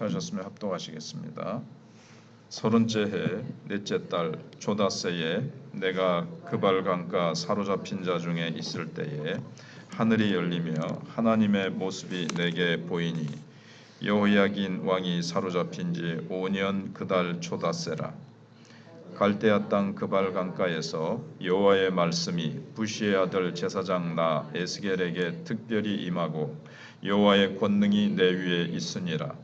찾으셨으면 합독하시겠습니다. 30째 해 넷째 달 조닷새에 내가 그발 강가 사로잡힌 자 중에 있을 때에 하늘이 열리며 하나님의 모습이 내게 보이니 여호야긴 왕이 사로잡힌 지 5년 그달 조닷새라. 갈대아 땅 그발 강가에서 여호와의 말씀이 부시의 아들 제사장 나 에스겔에게 특별히 임하고 여호와의 권능이 내 위에 있으니라.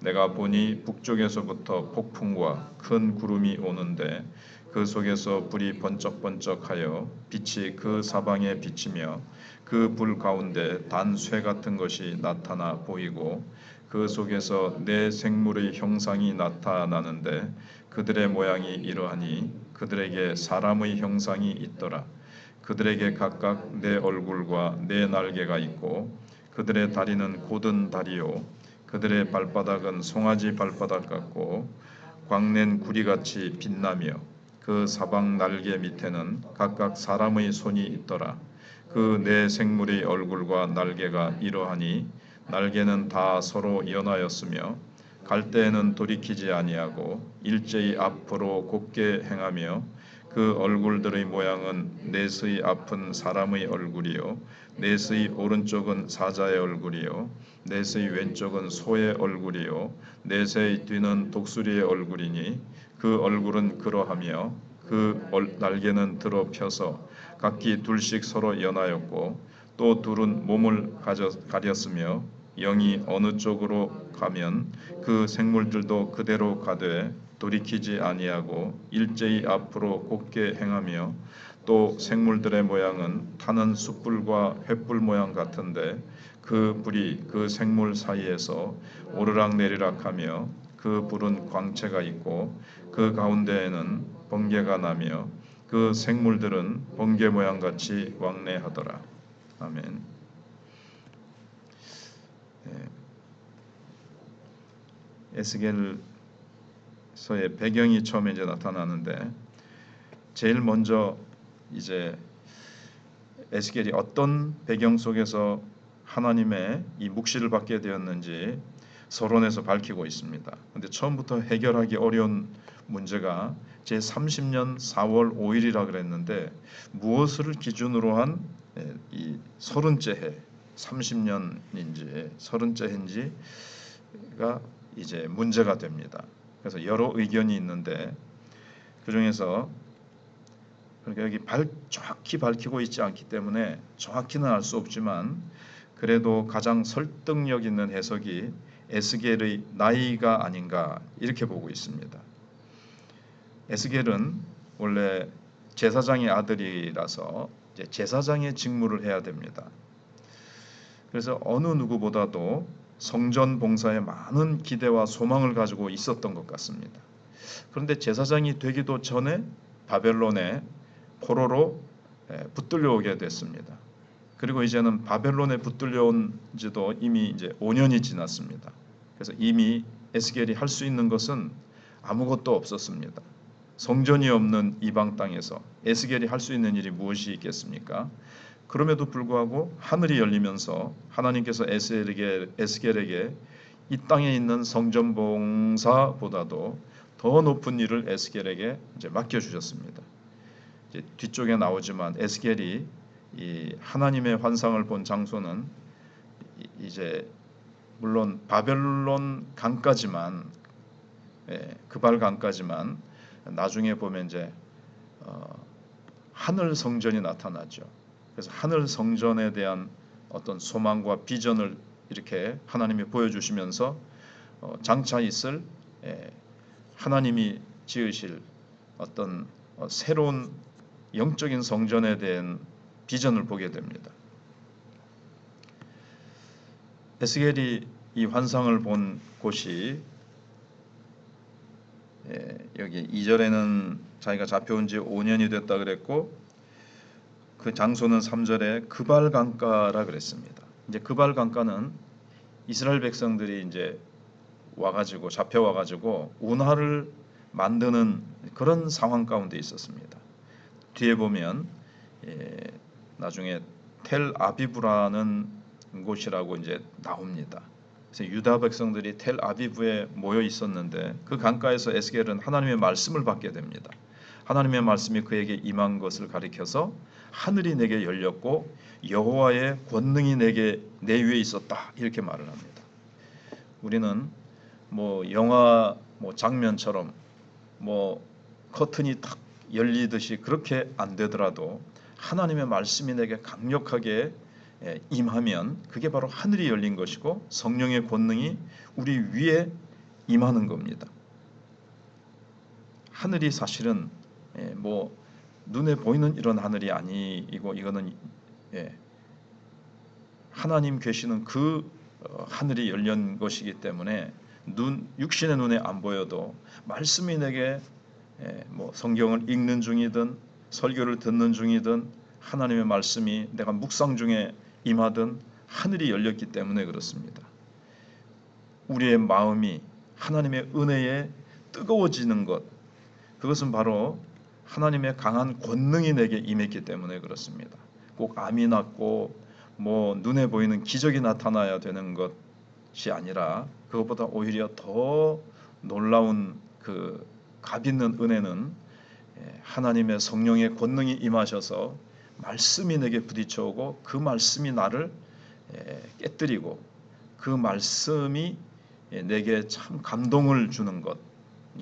내가 보니 북쪽에서부터 폭풍과 큰 구름이 오는데 그 속에서 불이 번쩍번쩍하여 빛이 그 사방에 비치며 그 불 가운데 단쇠 같은 것이 나타나 보이고 그 속에서 네 생물의 형상이 나타나는데 그들의 모양이 이러하니 그들에게 사람의 형상이 있더라. 그들에게 각각 네 얼굴과 네 날개가 있고 그들의 다리는 곧은 다리요 그들의 발바닥은 송아지 발바닥 같고 광낸 구리같이 빛나며 그 사방 날개 밑에는 각각 사람의 손이 있더라. 그 네 생물의 얼굴과 날개가 이러하니 날개는 다 서로 연하였으며 갈대에는 돌이키지 아니하고 일제히 앞으로 곱게 행하며 그 얼굴들의 모양은 넷의 앞은 사람의 얼굴이요 넷의 오른쪽은 사자의 얼굴이요 넷의 왼쪽은 소의 얼굴이요 넷의 뒤는 독수리의 얼굴이니 그 얼굴은 그러하며 그 날개는 들어 펴서 각기 둘씩 서로 연하였고 또 둘은 몸을 가렸으며 영이 어느 쪽으로 가면 그 생물들도 그대로 가되 돌이키지 아니하고 일제히 앞으로 곱게 행하며 또 생물들의 모양은 타는 숯불과 횃불 모양 같은데 그 불이 그 생물 사이에서 오르락내리락하며 그 불은 광채가 있고 그 가운데에는 번개가 나며 그 생물들은 번개 모양같이 왕래하더라. 아멘. 에스겔서의 배경이 처음에 이제 나타나는데 제일 먼저 이제 에스겔이 어떤 배경 속에서 하나님의 이 묵시를 받게 되었는지 서론에서 밝히고 있습니다. 근데 처음부터 해결하기 어려운 문제가 제 30년 4월 5일이라 그랬는데 무엇을 기준으로 한 이 30째 해 30년인지 30째 해인지가 이제 문제가 됩니다. 그래서 여러 의견이 있는데 그 중에서 그러니까 여기 정확히 밝히고 있지 않기 때문에 정확히는 알 수 없지만 그래도 가장 설득력 있는 해석이 에스겔의 나이가 아닌가 이렇게 보고 있습니다. 에스겔은 원래 제사장의 아들이라서 이제 제사장의 직무를 해야 됩니다. 그래서 어느 누구보다도 성전 봉사에 많은 기대와 소망을 가지고 있었던 것 같습니다. 그런데 제사장이 되기도 전에 바벨론의 포로로 붙들려 오게 됐습니다. 그리고 이제는 바벨론에 붙들려 온 지도 이미 이제 5년이 지났습니다. 그래서 이미 에스겔이 할 수 있는 것은 아무것도 없었습니다. 성전이 없는 이방 땅에서 에스겔이 할 수 있는 일이 무엇이 있겠습니까? 그럼에도 불구하고 하늘이 열리면서 하나님께서 에스겔에게 이 땅에 있는 성전 봉사보다도 더 높은 일을 에스겔에게 이제 맡겨주셨습니다. 이제 뒤쪽에 나오지만 에스겔이 이 하나님의 환상을 본 장소는 이제 물론 바벨론 강까지만 그발 강까지만 나중에 보면 이제 하늘 성전이 나타나죠. 그래서 하늘 성전에 대한 어떤 소망과 비전을 이렇게 하나님이 보여주시면서 장차 있을 하나님이 지으실 어떤 새로운 영적인 성전에 대한 비전을 보게 됩니다. 에스겔이 이 환상을 본 곳이 여기 2절에는 자기가 잡혀온 지 5년이 됐다 그랬고 그 장소는 3절에 그발 강가라 그랬습니다. 이제 그발 강가는 이스라엘 백성들이 이제 와가지고 잡혀와가지고 운하를 만드는 그런 상황 가운데 있었습니다. 뒤에 보면 나중에 텔 아비브라는 곳이라고 이제 나옵니다. 그래서 유다 백성들이 텔 아비브에 모여 있었는데 그 강가에서 에스겔은 하나님의 말씀을 받게 됩니다. 하나님의 말씀이 그에게 임한 것을 가리켜서 하늘이 내게 열렸고 여호와의 권능이 내 위에 있었다 이렇게 말을 합니다. 우리는 뭐 영화 장면처럼 커튼이 탁 열리듯이 그렇게 안 되더라도 하나님의 말씀이 내게 강력하게 임하면 그게 바로 하늘이 열린 것이고 성령의 권능이 우리 위에 임하는 겁니다. 하늘이 사실은 눈에 보이는 이런 하늘이 아니고 이거는 하나님 계시는 그 하늘이 열린 것이기 때문에 육신의 눈에 안 보여도 말씀이 내게 성경을 읽는 중이든 설교를 듣는 중이든 하나님의 말씀이 내가 묵상 중에 임하든 하늘이 열렸기 때문에 그렇습니다. 우리의 마음이 하나님의 은혜에 뜨거워지는 것, 그것은 바로 하나님의 강한 권능이 내게 임했기 때문에 그렇습니다. 꼭 암이 낫고 눈에 보이는 기적이 나타나야 되는 것이 아니라 그것보다 오히려 더 놀라운 그 값 있는 은혜는 하나님의 성령의 권능이 임하셔서 말씀이 내게 부딪혀오고 그 말씀이 나를 깨뜨리고 그 말씀이 내게 참 감동을 주는 것,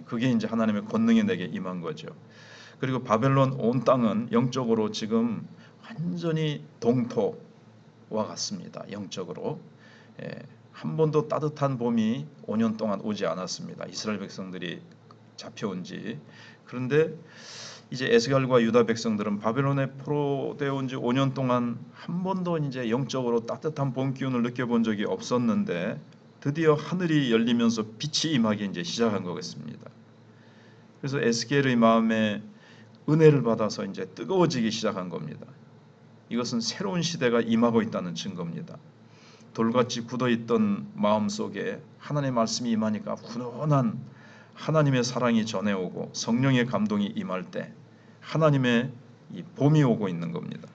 그게 이제 하나님의 권능이 내게 임한 거죠. 그리고 바벨론 온 땅은 영적으로 지금 완전히 동토와 같습니다. 영적으로 한 번도 따뜻한 봄이 5년 동안 오지 않았습니다. 이스라엘 백성들이 잡혀온 지. 그런데 이제 에스겔과 유다 백성들은 바벨론에 포로되어 온 지 5년 동안 한 번도 이제 영적으로 따뜻한 봄 기운을 느껴본 적이 없었는데 드디어 하늘이 열리면서 빛이 임하기 이제 시작한 거겠습니다. 그래서 에스겔의 마음에 은혜를 받아서 이제 뜨거워지기 시작한 겁니다. 이것은 새로운 시대가 임하고 있다는 증거입니다. 돌같이 굳어있던 마음 속에 하나님의 말씀이 임하니까 훈훈한 하나님의 사랑이 전해오고 성령의 감동이 임할 때 하나님의 이 봄이 오고 있는 겁니다.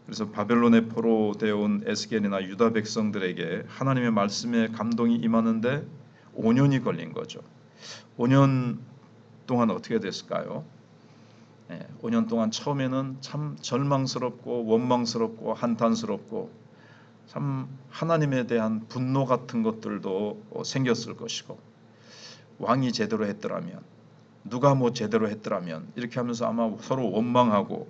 그래서 바벨론에 포로되어 온 에스겔이나 유다 백성들에게 하나님의 말씀의 감동이 임하는데 5년이 걸린 거죠. 5년 동안 어떻게 됐을까요? 5년 동안 처음에는 참 절망스럽고 원망스럽고 한탄스럽고 참 하나님에 대한 분노 같은 것들도 생겼을 것이고 왕이 제대로 했더라면 누가 제대로 했더라면 이렇게 하면서 아마 서로 원망하고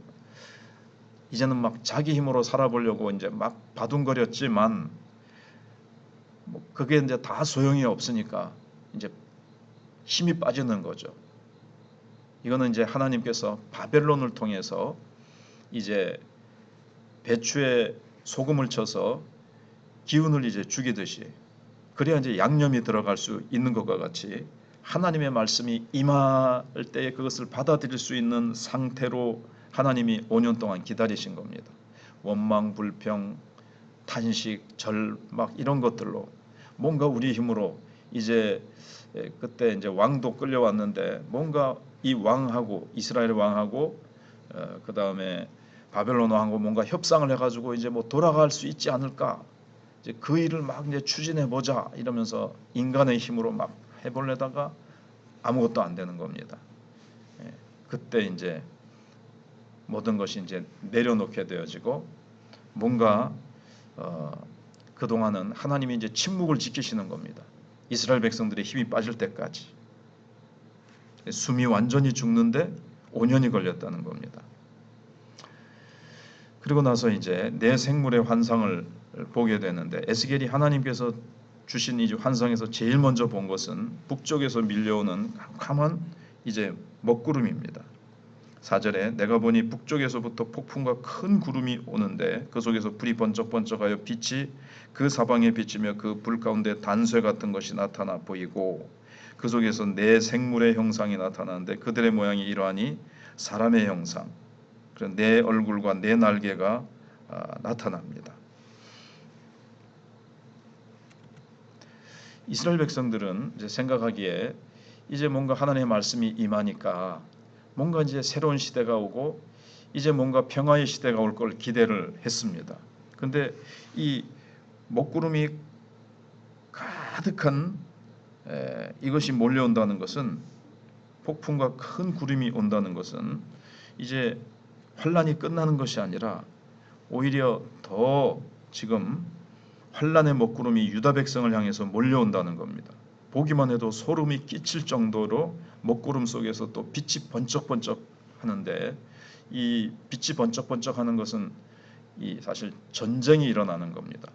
이제는 막 자기 힘으로 살아보려고 이제 막 바둥거렸지만 그게 이제 다 소용이 없으니까 이제 힘이 빠지는 거죠. 이거는 이제 하나님께서 바벨론을 통해서 이제 배추에 소금을 쳐서 기운을 이제 죽이듯이 그래야 이제 양념이 들어갈 수 있는 것과 같이 하나님의 말씀이 임할 때에 그것을 받아들일 수 있는 상태로 하나님이 5년 동안 기다리신 겁니다. 원망, 불평, 탄식, 막 이런 것들로 뭔가 우리 힘으로 이제 그때 이제 왕도 끌려왔는데 뭔가 이 왕하고 이스라엘 왕하고 그 다음에 바벨론 왕하고 뭔가 협상을 해가지고 이제 돌아갈 수 있지 않을까, 이제 그 일을 막 이제 추진해 보자 이러면서 인간의 힘으로 막 해보려다가 아무것도 안 되는 겁니다. 그때 이제 모든 것이 이제 내려놓게 되어지고 뭔가 그 동안은 하나님이 이제 침묵을 지키시는 겁니다. 이스라엘 백성들의 힘이 빠질 때까지. 숨이 완전히 죽는데 5년이 걸렸다는 겁니다. 그리고 나서 이제 내 생물의 환상을 보게 되는데 에스겔이 하나님께서 주신 이 환상에서 제일 먼저 본 것은 북쪽에서 밀려오는 캄캄한 이제 먹구름입니다. 4절에 내가 보니 북쪽에서부터 폭풍과 큰 구름이 오는데 그 속에서 불이 번쩍번쩍하여 빛이 그 사방에 비치며 그 불 가운데 단쇠 같은 것이 나타나 보이고 그 속에서 네 생물의 형상이 나타나는데 그들의 모양이 이러하니 사람의 형상, 그런 네 얼굴과 네 날개가 나타납니다. 이스라엘 백성들은 이제 생각하기에 이제 뭔가 하나님의 말씀이 임하니까 뭔가 이제 새로운 시대가 오고 이제 뭔가 평화의 시대가 올 걸 기대를 했습니다. 근데 이 먹구름이 가득한 이것이 몰려온다는 것은, 폭풍과 큰 구름이 온다는 것은 이제 환란이 끝나는 것이 아니라 오히려 더 지금 환란의 먹구름이 유다 백성을 향해서 몰려온다는 겁니다. 보기만 해도 소름이 끼칠 정도로 먹구름 속에서 또 빛이 번쩍번쩍 하는데, 이 빛이 번쩍번쩍 하는 것은 이 사실 전쟁이 일어나는 겁니다.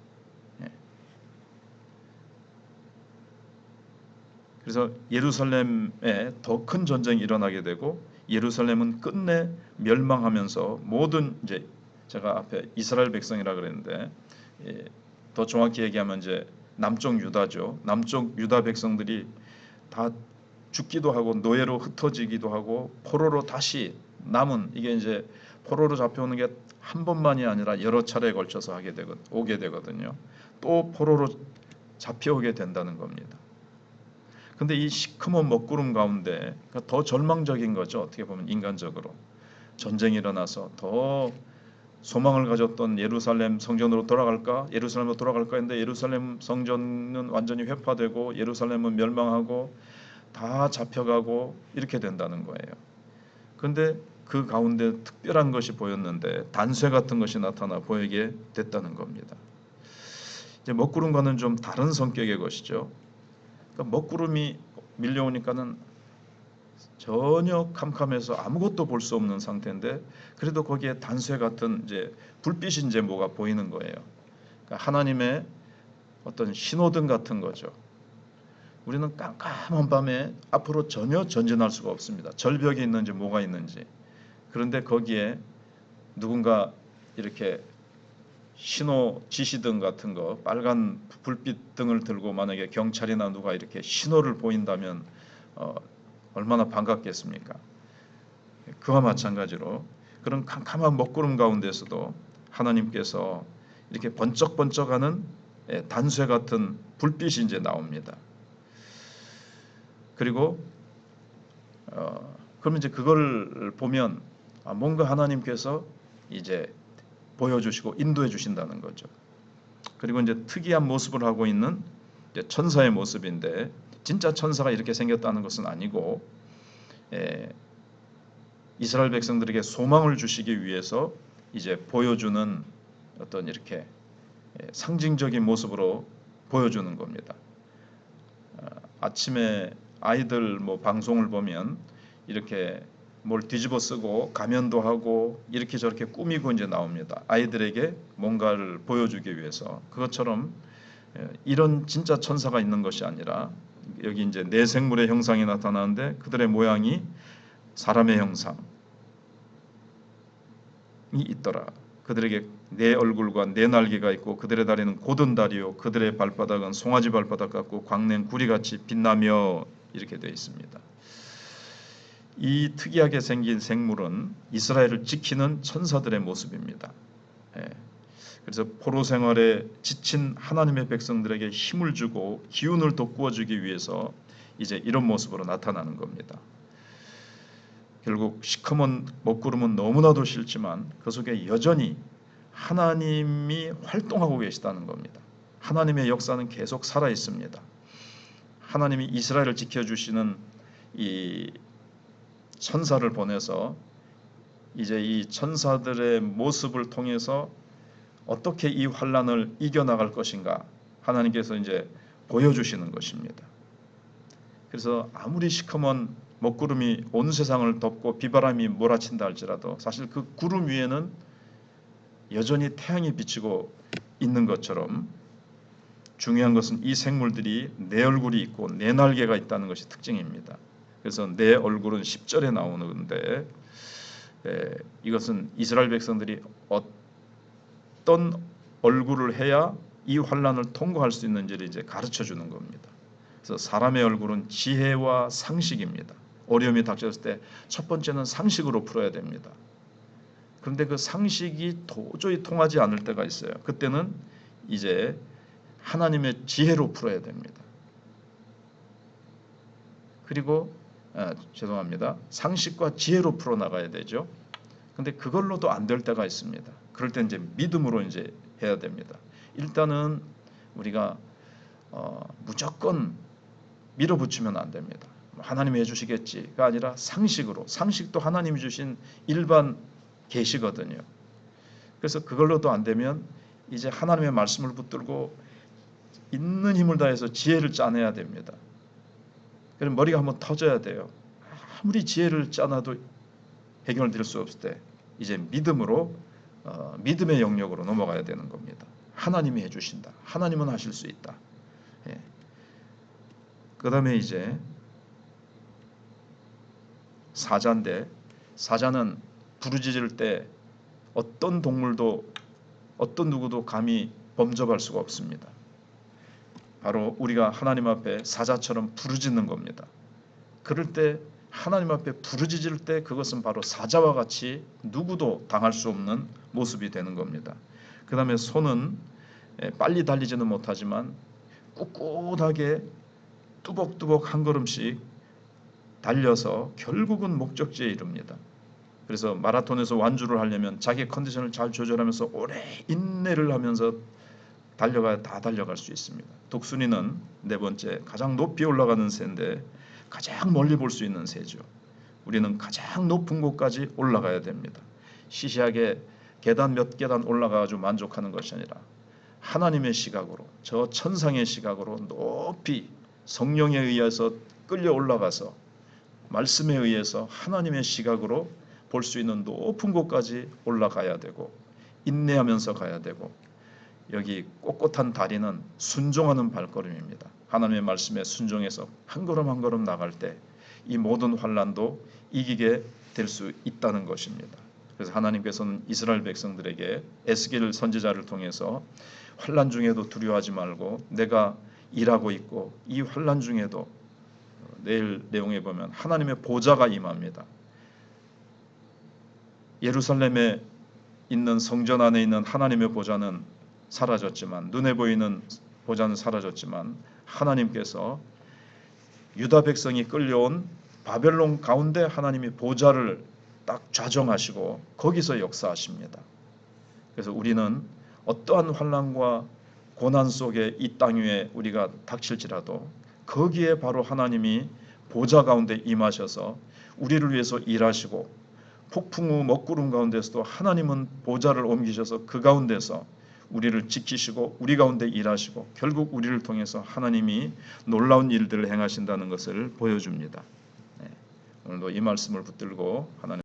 그래서 예루살렘에 더 큰 전쟁이 일어나게 되고, 예루살렘은 끝내 멸망하면서 모든, 이제 제가 앞에 이스라엘 백성이라 그랬는데, 더 정확히 얘기하면 이제 남쪽 유다죠. 남쪽 유다 백성들이 다 죽기도 하고 노예로 흩어지기도 하고 포로로 다시 남은, 이게 이제 포로로 잡혀오는 게 한 번만이 아니라 여러 차례에 걸쳐서 오게 되거든요. 또 포로로 잡혀오게 된다는 겁니다. 근데 이 시커먼 먹구름 가운데, 그러니까 더 절망적인 거죠. 어떻게 보면 인간적으로 전쟁이 일어나서 더 소망을 가졌던 예루살렘 성전으로 돌아갈까? 예루살렘으로 돌아갈까 했는데 예루살렘 성전은 완전히 회파되고 예루살렘은 멸망하고 다 잡혀가고 이렇게 된다는 거예요. 그런데 그 가운데 특별한 것이 보였는데 단쇠 같은 것이 나타나 보이게 됐다는 겁니다. 이제 먹구름과는 좀 다른 성격의 것이죠. 그러니까 먹구름이 밀려오니까는 전혀 캄캄해서 아무것도 볼 수 없는 상태인데, 그래도 거기에 단쇠 같은 이제 불빛이 이제 뭐가 보이는 거예요. 그러니까 하나님의 어떤 신호등 같은 거죠. 우리는 깜깜한 밤에 앞으로 전혀 전진할 수가 없습니다. 절벽이 있는지 뭐가 있는지. 그런데 거기에 누군가 이렇게 신호 지시등 같은 거, 빨간 불빛 등을 들고 만약에 경찰이나 누가 이렇게 신호를 보인다면 얼마나 반갑겠습니까? 그와 마찬가지로 그런 캄캄한 먹구름 가운데서도 하나님께서 이렇게 번쩍번쩍하는 단쇠 같은 불빛이 이제 나옵니다. 그리고 그러면 이제 그걸 보면 뭔가 하나님께서 이제 보여주시고 인도해 주신다는 거죠. 그리고 이제 특이한 모습을 하고 있는 이제 천사의 모습인데, 진짜 천사가 이렇게 생겼다는 것은 아니고 이스라엘 백성들에게 소망을 주시기 위해서 이제 보여주는 어떤 이렇게 상징적인 모습으로 보여주는 겁니다. 아침에 아이들 뭐 방송을 보면 이렇게 뭘 뒤집어 쓰고 가면도 하고 이렇게 저렇게 꾸미고 이제 나옵니다. 아이들에게 뭔가를 보여주기 위해서. 그것처럼 이런 진짜 천사가 있는 것이 아니라 여기 이제 네 생물의 형상이 나타나는데 그들의 모양이 사람의 형상이 있더라. 그들에게 네 얼굴과 네 날개가 있고 그들의 다리는 곧은 다리요 그들의 발바닥은 송아지 발바닥 같고 광낸 구리같이 빛나며, 이렇게 되어 있습니다. 이 특이하게 생긴 생물은 이스라엘을 지키는 천사들의 모습입니다. 그래서 포로 생활에 지친 하나님의 백성들에게 힘을 주고 기운을 돋구어 주기 위해서 이제 이런 모습으로 나타나는 겁니다. 결국 시커먼 먹구름은 너무나도 싫지만 그 속에 여전히 하나님이 활동하고 계시다는 겁니다. 하나님의 역사는 계속 살아 있습니다. 하나님이 이스라엘을 지켜주시는 이 천사를 보내서 이제 이 천사들의 모습을 통해서 어떻게 이 환란을 이겨나갈 것인가 하나님께서 이제 보여주시는 것입니다. 그래서 아무리 시커먼 먹구름이 온 세상을 덮고 비바람이 몰아친다 할지라도 사실 그 구름 위에는 여전히 태양이 비치고 있는 것처럼, 중요한 것은 이 생물들이 네 얼굴이 있고 네 날개가 있다는 것이 특징입니다. 그래서 네 얼굴은 10절에 나오는데 이것은 이스라엘 백성들이 어떤 얼굴을 해야 이 환란을 통과할 수 있는지를 이제 가르쳐 주는 겁니다. 그래서 사람의 얼굴은 지혜와 상식입니다. 어려움이 닥쳤을 때 첫 번째는 상식으로 풀어야 됩니다. 그런데 그 상식이 도저히 통하지 않을 때가 있어요. 그때는 이제 하나님의 지혜로 풀어야 됩니다. 그리고 죄송합니다. 상식과 지혜로 풀어 나가야 되죠. 근데 그걸로도 안 될 때가 있습니다. 그럴 때 이제 믿음으로 이제 해야 됩니다. 일단은 우리가 무조건 밀어붙이면 안 됩니다. 하나님이 해주시겠지가 아니라 상식도 하나님이 주신 일반 계시거든요. 그래서 그걸로도 안 되면 이제 하나님의 말씀을 붙들고 있는 힘을 다해서 지혜를 짜내야 됩니다. 그럼 머리가 한번 터져야 돼요. 아무리 지혜를 짜놔도 해결될 수 없을 때 이제 믿음의 영역으로 넘어가야 되는 겁니다. 하나님이 해주신다. 하나님은 하실 수 있다. 예. 그 다음에 이제 사자인데, 사자는 부르짖을 때 어떤 동물도 어떤 누구도 감히 범접할 수가 없습니다. 바로 우리가 하나님 앞에 사자처럼 부르짖는 겁니다. 그럴 때 하나님 앞에 부르짖을 때 그것은 바로 사자와 같이 누구도 당할 수 없는 모습이 되는 겁니다. 그 다음에 소는 빨리 달리지는 못하지만 꿋꿋하게 뚜벅뚜벅 한 걸음씩 달려서 결국은 목적지에 이릅니다. 그래서 마라톤에서 완주를 하려면 자기 컨디션을 잘 조절하면서 오래 인내를 하면서 다 달려갈 수 있습니다. 독수리는 네 번째 가장 높이 올라가는 새인데 가장 멀리 볼 수 있는 새죠. 우리는 가장 높은 곳까지 올라가야 됩니다. 시시하게 계단 몇 계단 올라가가지고 만족하는 것이 아니라 하나님의 시각으로, 저 천상의 시각으로 높이 성령에 의해서 끌려 올라가서 말씀에 의해서 하나님의 시각으로 볼 수 있는 높은 곳까지 올라가야 되고 인내하면서 가야 되고, 여기 꼿꼿한 다리는 순종하는 발걸음입니다. 하나님의 말씀에 순종해서 한 걸음 한 걸음 나갈 때 이 모든 환난도 이기게 될 수 있다는 것입니다. 그래서 하나님께서는 이스라엘 백성들에게 에스겔 선지자를 통해서 환난 중에도 두려워하지 말고 내가 일하고 있고 이 환난 중에도, 내일 내용에 보면 하나님의 보좌가 임합니다. 예루살렘에 있는 성전 안에 있는 하나님의 보좌는 사라졌지만, 눈에 보이는 보좌는 사라졌지만 하나님께서 유다 백성이 끌려온 바벨론 가운데 하나님이 보좌를 딱 좌정하시고 거기서 역사하십니다. 그래서 우리는 어떠한 환난과 고난 속에 이 땅 위에 우리가 닥칠지라도 거기에 바로 하나님이 보좌 가운데 임하셔서 우리를 위해서 일하시고, 폭풍 후 먹구름 가운데서도 하나님은 보좌를 옮기셔서 그 가운데서 우리를 지키시고 우리 가운데 일하시고 결국 우리를 통해서 하나님이 놀라운 일들을 행하신다는 것을 보여줍니다. 오늘도 이 말씀을 붙들고 하나님